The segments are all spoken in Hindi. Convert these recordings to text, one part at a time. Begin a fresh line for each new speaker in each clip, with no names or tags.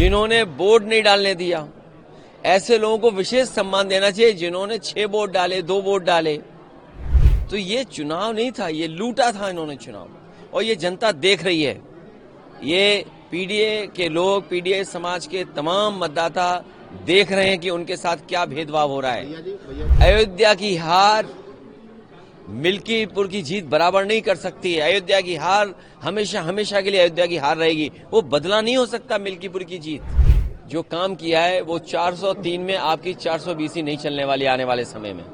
जिन्होंने बोर्ड नहीं डालने दिया, ऐसे लोगों को विशेष सम्मान देना चाहिए जिन्होंने 6 बोर्ड डाले, 2 बोर्ड डाले। तो ये चुनाव नहीं था, ये लूटा था इन्होंने चुनाव, और ये जनता देख रही है। ये पीडीए के लोग, पीडीए समाज के तमाम मतदाता देख रहे हैं कि उनके साथ क्या भेदभाव हो रहा है। अयोध्या की हार मिल्कीपुर की जीत बराबर नहीं कर सकती है। अयोध्या की हार हमेशा हमेशा के लिए अयोध्या की हार रहेगी, वो बदला नहीं हो सकता। मिल्कीपुर की जीत जो काम किया है वो 403 में आपकी 420 ही नहीं चलने वाली आने वाले समय में।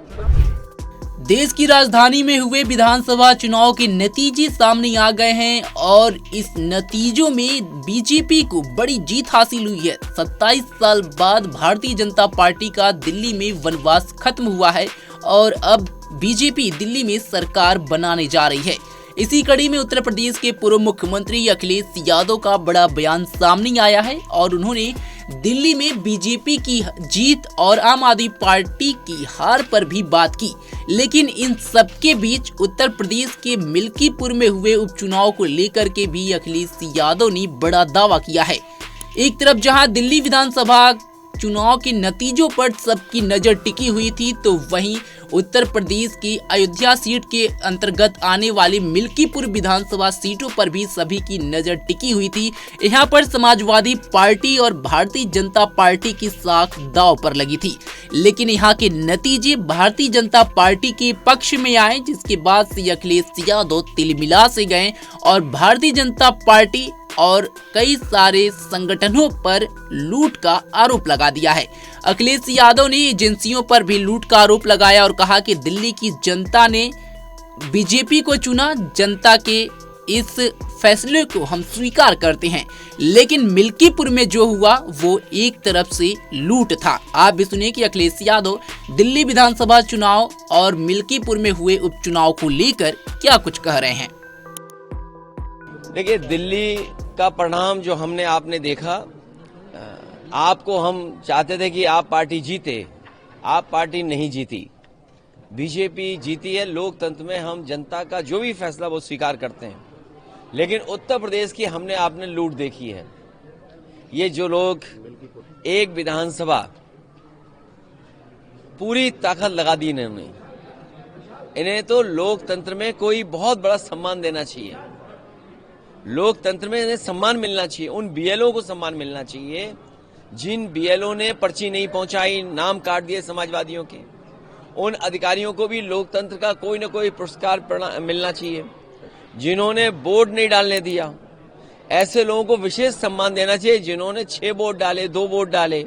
देश की राजधानी में हुए विधानसभा चुनाव के नतीजे सामने आ गए हैं और इस नतीजों में बीजेपी को बड़ी जीत हासिल हुई है। 27 साल बाद भारतीय जनता पार्टी का दिल्ली में वनवास खत्म हुआ है और अब बीजेपी दिल्ली में सरकार बनाने जा रही है। इसी कड़ी में उत्तर प्रदेश के पूर्व मुख्यमंत्री अखिलेश यादव का बड़ा बयान सामने आया है और उन्होंने दिल्ली में बीजेपी की जीत और आम आदमी पार्टी की हार पर भी बात की। लेकिन इन सबके बीच उत्तर प्रदेश के मिल्कीपुर में हुए उपचुनाव को लेकर के भी अखिलेश यादव ने बड़ा दावा किया है। एक तरफ जहां दिल्ली विधानसभा चुनाव के नतीजों पर सबकी नजर टिकी हुई थी, तो वहीं उत्तर प्रदेश की अयोध्या सीट के अंतर्गत आने वाली मिल्कीपुर विधानसभा सीटों पर भी सभी की नजर टिकी हुई थी। यहां पर समाजवादी पार्टी और भारतीय जनता पार्टी की साख दांव पर लगी थी, लेकिन यहां के नतीजे भारतीय जनता पार्टी के पक्ष में आए, जिसके बाद से अखिलेश यादव तिलमिला से गए और भारतीय जनता पार्टी और कई सारे संगठनों पर लूट का आरोप लगा दिया है। अखिलेश यादव ने एजेंसियों पर भी लूट का आरोप लगाया और कहा कि दिल्ली की जनता ने बीजेपी को चुना, जनता के इस फैसले को हम स्वीकार करते हैं, लेकिन मिल्कीपुर में जो हुआ वो एक तरफ से लूट था। आप भी सुनिए कि अखिलेश यादव दिल्ली विधानसभा चुनाव और मिल्कीपुर में हुए उपचुनाव को लेकर क्या कुछ कह रहे हैं।
देखिए, दिल्ली का परिणाम जो हमने आपने देखा, आपको हम चाहते थे कि आप पार्टी जीते, आप पार्टी नहीं जीती, बीजेपी जीती है। लोकतंत्र में हम जनता का जो भी फैसला वो स्वीकार करते हैं, लेकिन उत्तर प्रदेश की हमने आपने लूट देखी है। ये जो लोग एक विधानसभा पूरी ताकत लगा दी इन्होंने, इन्हें तो लोकतंत्र में कोई बहुत बड़ा सम्मान देना चाहिए। लोकतंत्र में इन्हें सम्मान मिलना चाहिए, उन बीएलओ को सम्मान मिलना चाहिए जिन बीएलओ ने पर्ची नहीं पहुंचाई, नाम काट दिए समाजवादियों के। उन अधिकारियों को भी लोकतंत्र का कोई न कोई पुरस्कार मिलना चाहिए। जिन्होंने बोर्ड नहीं डालने दिया, ऐसे लोगों को विशेष सम्मान देना चाहिए जिन्होंने 6 बोर्ड डाले, 2 बोर्ड डाले।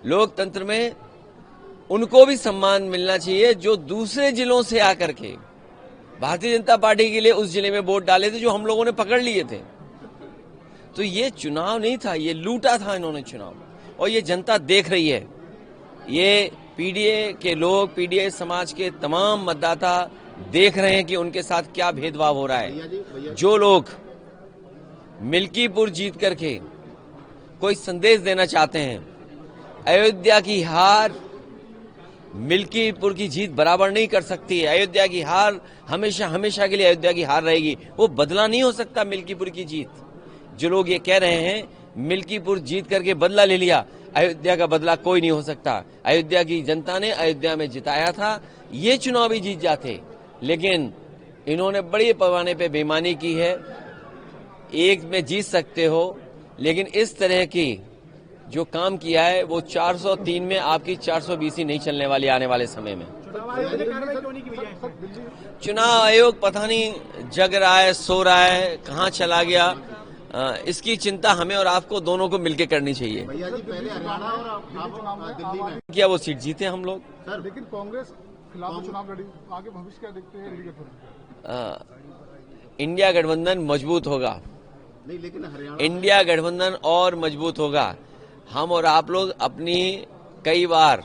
लोकतंत्र में उनको भी सम्मान मिलना चाहिए जो दूसरे जिलों से आकर के भारतीय जनता पार्टी के लिए उस जिले में वोट डाले थे, जो हम लोगों ने पकड़ लिए थे। तो ये चुनाव नहीं था, ये लूटा था इन्होंने चुनाव, और ये जनता देख रही है। ये पीडीए के लोग, पीडीए समाज के तमाम मतदाता देख रहे हैं कि उनके साथ क्या भेदभाव हो रहा है। जो लोग मिल्कीपुर जीत करके कोई संदेश देना चाहते हैं, अयोध्या की हार मिल्कीपुर की जीत बराबर नहीं कर सकती है। अयोध्या की हार हमेशा हमेशा के लिए अयोध्या की हार रहेगी, वो बदला नहीं हो सकता मिल्कीपुर की जीत। जो लोग ये कह रहे हैं मिल्कीपुर जीत करके बदला ले लिया, अयोध्या का बदला कोई नहीं हो सकता। अयोध्या की जनता ने अयोध्या में जिताया था, ये चुनाव भी जीत जाते, लेकिन इन्होंने बड़े पैमाने पे बेईमानी की है। एक में जीत सकते हो, लेकिन इस तरह की जो काम किया है वो 403 में आपकी 420 ही नहीं चलने वाली आने वाले समय में। चुनाव आयोग पता नहीं जग रहा है, सो रहा है, कहाँ चला गया, इसकी चिंता हमें और आपको दोनों को मिलकर करनी चाहिए।
भैया जी, पहले हरियाणा और आप दिल्ली में
क्या वो सीट जीते हम लोग,
लेकिन कांग्रेस खिलाफ चुनाव लड़ी, आगे भविष्य क्या देखते हैं?
इंडिया गठबंधन मजबूत होगा,
नहीं, लेकिन हरियाणा
इंडिया गठबंधन और मजबूत होगा। हम और आप लोग अपनी कई बार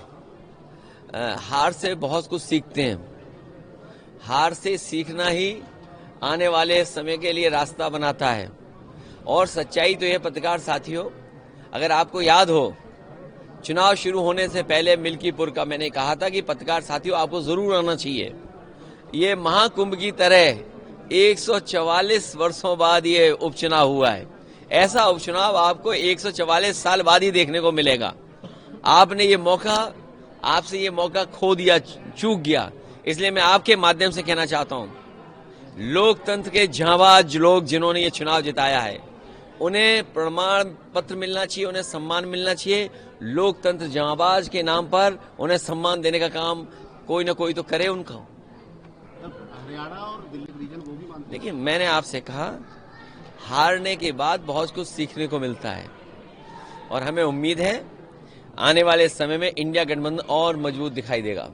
हार से बहुत कुछ सीखते हैं। हार से सीखना ही आने वाले समय के लिए रास्ता बनाता है। और सच्चाई तो यह पत्रकार साथियों, अगर आपको याद हो, चुनाव शुरू होने से पहले मिल्कीपुर का मैंने कहा था कि पत्रकार साथियों आपको जरूर आना चाहिए। ये महाकुंभ की तरह 144 वर्षों बाद ये उपचुनाव हुआ है। ऐसा उपचुनाव आपको 144 साल बाद ही देखने को मिलेगा। आपने ये मौका, आपसे ये मौका खो दिया, चूक गया। इसलिए मैं आपके माध्यम से कहना चाहता हूं, लोकतंत्र के जांबाज लोग जिन्होंने ये चुनाव जिताया है, उन्हें प्रमाण पत्र मिलना चाहिए, उन्हें सम्मान मिलना चाहिए। लोकतंत्र जांबाज के नाम पर उन्हें सम्मान देने का काम कोई ना कोई तो करे उनका।
हरियाणा और दिल्ली रीजन वो भी मानते हैं।
देखिए, मैंने आपसे कहा, हारने के बाद बहुत कुछ सीखने को मिलता है और हमें उम्मीद है आने वाले समय में इंडिया गठबंधन और मजबूत दिखाई देगा।